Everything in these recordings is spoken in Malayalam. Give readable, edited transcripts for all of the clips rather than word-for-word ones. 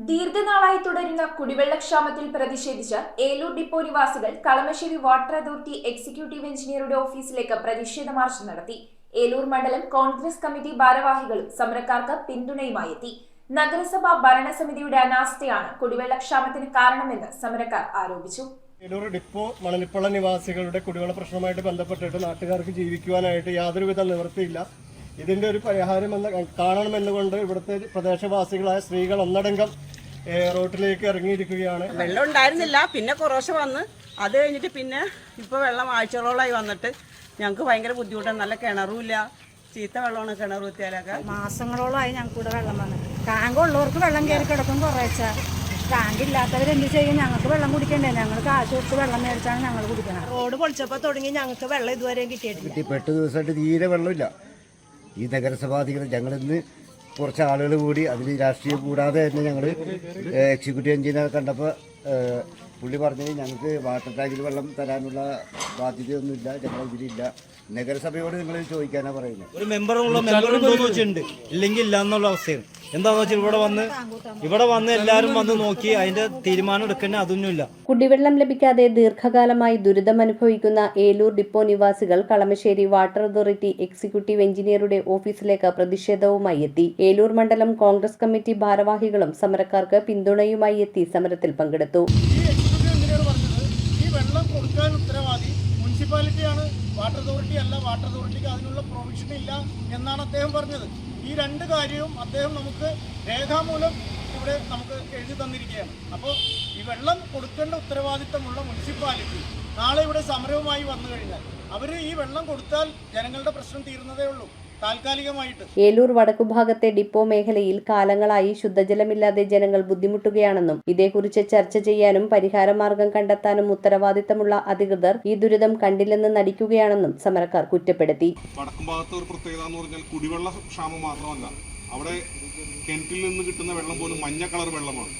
ദീർഘനാളായി തുടരുന്ന കുടിവെള്ളക്ഷാമത്തിൽ പ്രതിഷേധിച്ച് ഏലൂർ ഡിപ്പോ നിവാസികൾ കളമശ്ശേരി വാട്ടർ അതോറിറ്റി എക്സിക്യൂട്ടീവ് എഞ്ചിനീയറുടെ ഓഫീസിലേക്ക് പ്രതിഷേധ മാർച്ച് നടത്തി. ഏലൂർ മണ്ഡലം കോൺഗ്രസ് കമ്മിറ്റി ഭാരവാഹികളും സമരക്കാർക്ക് പിന്തുണയുമായി എത്തി. നഗരസഭാ ഭരണസമിതിയുടെ അനാസ്ഥയാണ് കുടിവെള്ളക്ഷാമത്തിന് കാരണമെന്ന് സമരക്കാർ ആരോപിച്ചു. ഏലൂർ ഡിപ്പോ മണലിപ്പള്ള നിവാസികളുടെ കുടിവെള്ള പ്രശ്നവുമായിട്ട് ബന്ധപ്പെട്ടിട്ട് നാട്ടുകാർക്ക് ജീവിക്കുവാനായിട്ട് യാതൊരുവിധ നിവൃത്തിയില്ല. ഇതിന്റെ ഒരു പരിഹാരം കാണണമെന്നുകൊണ്ട് ഇവിടുത്തെ പ്രദേശവാസികളായ സ്ത്രീകൾ ഒന്നടങ്കം റോട്ടിലേക്ക് ഇറങ്ങിയിരിക്കുകയാണ്. വെള്ളം ഉണ്ടായിരുന്നില്ല, പിന്നെ കുറേശ്ശെ വന്ന് അത് കഴിഞ്ഞിട്ട് പിന്നെ ഇപ്പോൾ വെള്ളം ആഴ്ചകളോളായി വന്നിട്ട് ഞങ്ങൾക്ക് ഭയങ്കര ബുദ്ധിമുട്ടാണ്. നല്ല കിണറുമില്ല, ചീത്ത വെള്ളമാണ് കിണർ കുത്തിയാലൊക്കെ. മാസങ്ങളോളമായി ഞങ്ങൾക്ക് ഇവിടെ വെള്ളം വന്ന് ടാങ്ക് ഉള്ളവർക്ക് വെള്ളം കയറി കിടക്കും. കുറേച്ച ടാങ്ക് ഇല്ലാത്തവരെന്ത് ചെയ്യും? ഞങ്ങൾക്ക് വെള്ളം കുടിക്കണ്ടേ? ഞങ്ങൾ കാശ് കൊടുത്ത് വെള്ളം മേടിച്ചാണ് ഞങ്ങൾ കുടിക്കണം. റോഡ് പൊളിച്ചപ്പോൾ തുടങ്ങി ഞങ്ങൾക്ക് വെള്ളം ഇതുവരെ കിട്ടിയിട്ടില്ല. 8 ദിവസമായിട്ട് തീരെ വെള്ളമില്ല. ഈ നഗരസഭാധികൃതർ ഞങ്ങളിന്ന് കുറച്ച് ആളുകൾ കൂടി അതിൽ രാഷ്ട്രീയം കൂടാതെ തന്നെ ഞങ്ങൾ എക്സിക്യൂട്ടീവ് എഞ്ചിനീയറെ കണ്ടപ്പോൾ പുള്ളി പറഞ്ഞത് ഞങ്ങൾക്ക് വാട്ടർ ടാങ്കിൽ വെള്ളം തരാനുള്ള ബാധ്യതയൊന്നുമില്ല, ഞങ്ങൾ ഇതിലില്ല. നഗരസഭയോട് നിങ്ങൾ ചോദിക്കാനാണ് പറയുന്നത്. ഒരു മെമ്പറുണ്ടോന്ന് വെച്ചിട്ടുണ്ട്, ഇല്ലെങ്കിൽ ഇല്ല എന്നുള്ള അവസ്ഥയാണ്. എന്താണെന്ന് വെച്ചാൽ ഇവിടെ വന്ന് എല്ലാവരും വന്ന് നോക്കി അതിന്റെ തീരുമാനം എടുക്കുന്ന അതൊന്നുമില്ല. കുടിവെള്ളം ലഭിക്കാതെ ദീർഘകാലമായി ദുരിതമനുഭവിക്കുന്ന ഏലൂർ ഡിപ്പോ നിവാസികൾ കളമശ്ശേരി വാട്ടർ അതോറിറ്റി എക്സിക്യൂട്ടീവ് എഞ്ചിനീയറുടെ ഓഫീസിലേക്ക് പ്രതിഷേധവുമായി എത്തി. ഏലൂർ മണ്ഡലം കോൺഗ്രസ് കമ്മിറ്റി ഭാരവാഹികളും സമരക്കാർക്ക് പിന്തുണയുമായി എത്തി സമരത്തിൽ പങ്കെടുത്തു. ഉത്തരവാദി മുനിസിപ്പാലിറ്റിയാണ്, വാട്ടർ അതോറിറ്റി അല്ല. വാട്ടർ അതോറിറ്റിക്ക് അതിനുള്ള പ്രൊവിഷൻ ഇല്ല എന്നാണ് അദ്ദേഹം പറഞ്ഞത്. ഈ രണ്ട് കാര്യവും അദ്ദേഹം നമുക്ക് രേഖാമൂലം ഇവിടെ നമുക്ക് എഴുതി തന്നിരിക്കുകയാണ്. അപ്പോൾ ഈ വെള്ളം കൊടുക്കേണ്ട ഉത്തരവാദിത്തമുള്ള മുനിസിപ്പാലിറ്റി നാളെ ഇവിടെ സമരവുമായി വന്നു കഴിഞ്ഞാൽ അവർ ഈ വെള്ളം കൊടുത്താൽ ജനങ്ങളുടെ പ്രശ്നം തീരുന്നതേ ഉള്ളൂ താൽക്കാലികമായിട്ട്. ഏലൂർ വടക്കുഭാഗത്തെ ഡിപ്പോ മേഖലയിൽ കാലങ്ങളായി ശുദ്ധജലമില്ലാതെ ജനങ്ങൾ ബുദ്ധിമുട്ടുകയാണെന്നും ഇതേക്കുറിച്ച് ചർച്ച ചെയ്യാനും പരിഹാരമാർഗം കണ്ടെത്താനും ഉത്തരവാദിത്തമുള്ള അധികൃതർ ഈ ദുരിതം കണ്ടില്ലെന്ന് നടിക്കുകയാണെന്നും സമരക്കാർ കുറ്റപ്പെടുത്തി. വടക്കുംഭാഗത്തെ ഒരു പ്രത്യേകത എന്ന് പറഞ്ഞാൽ കുടിവെള്ള ക്ഷാമം മാത്രമല്ല, അവിടെ കിണറ്റിൽ നിന്ന് കിട്ടുന്ന വെള്ളം പോലും മഞ്ഞ കളർ വെള്ളമാണ്.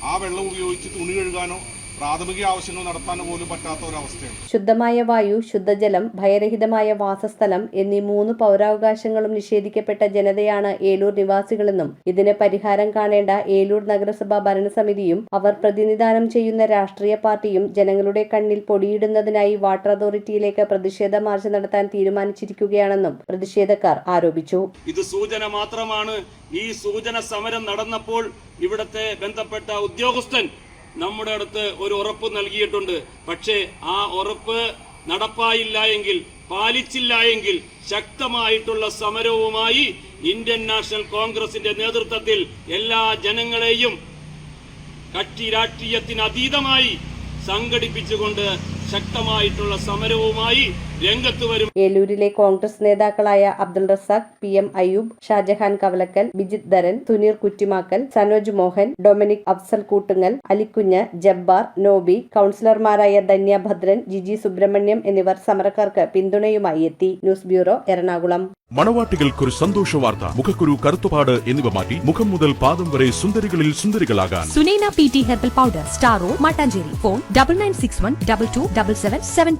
ആ വെള്ളം ഉപയോഗിച്ച് തുണി കഴുകാനോ പ്രാഥമിക ആവശ്യങ്ങൾ നടത്താൻ പോലും പറ്റാത്ത ഒരവസ്ഥയാണ്. ശുദ്ധമായ വായു, ശുദ്ധജലം, ഭയരഹിതമായ വാസസ്ഥലം എന്നീ 3 പൗരാവകാശങ്ങളും നിഷേധിക്കപ്പെട്ട ജനതയാണ് ഏലൂർ നിവാസികളെന്നും ഇതിന് പരിഹാരം കാണേണ്ട ഏലൂർ നഗരസഭാ ഭരണസമിതിയും അവർ പ്രതിനിധാനം ചെയ്യുന്ന രാഷ്ട്രീയ പാർട്ടിയും ജനങ്ങളുടെ കണ്ണിൽ പൊടിയിടുന്നതിനായി വാട്ടർ അതോറിറ്റിയിലേക്ക് പ്രതിഷേധ മാർച്ച് നടത്താൻ തീരുമാനിച്ചിരിക്കുകയാണെന്നും പ്രതിഷേധക്കാർ ആരോപിച്ചു. ഇത് സൂചന മാത്രമാണ്. ഈ സൂചന സമരം നടന്നപ്പോൾ ഇവിടത്തെ ബന്ധപ്പെട്ട ഉദ്യോഗസ്ഥൻ നമ്മുടെ അടുത്ത് ഒരു ഉറപ്പ് നൽകിയിട്ടുണ്ട്. പക്ഷേ ആ ഉറപ്പ് നടപ്പായില്ല എങ്കിൽ, പാലിച്ചില്ല എങ്കിൽ ശക്തമായിട്ടുള്ള സമരവുമായി ഇന്ത്യൻ നാഷണൽ കോൺഗ്രസിന്റെ നേതൃത്വത്തിൽ എല്ലാ ജനങ്ങളെയും കക്ഷി രാഷ്ട്രീയത്തിന് അതീതമായി സംഘടിപ്പിച്ചുകൊണ്ട് ശക്തമായിട്ടുള്ള സമരവുമായി രംഗത്ത് വരും. ഏലൂരിലെ കോൺഗ്രസ് നേതാക്കളായ അബ്ദുൾ റസാഖ്, PM അയ്യൂബ്, ഷാജഹാൻ കവലക്കൽ, ബിജിത് ധരൻ, സുനീർ കുറ്റിമാക്കൽ, സനോജ് മോഹൻ, ഡൊമിനിക് അഫ്സൽ കൂട്ടുങ്ങൽ, അലിക്കുഞ്ഞ്, ജബ്ബാർ, നോബി, കൌൺസിലർമാരായ ധന്യ ഭദ്രൻ, ജിജി സുബ്രഹ്മണ്യം എന്നിവർ സമരക്കാർക്ക് പിന്തുണയുമായി എത്തി. News bureau, Ernakulam. മണവാട്ടികൾക്കൊരു സന്തോഷ വാർത്ത. മുഖക്കുരു, കറുത്തുപാട് എന്നിവ മാറ്റി മുഖം മുതൽ പാദം വരെ സുന്ദരികളിൽ സുന്ദരികളാകാൻ Sunaina PT herbal powder, star road, Mattancherry. Phone 9961227773.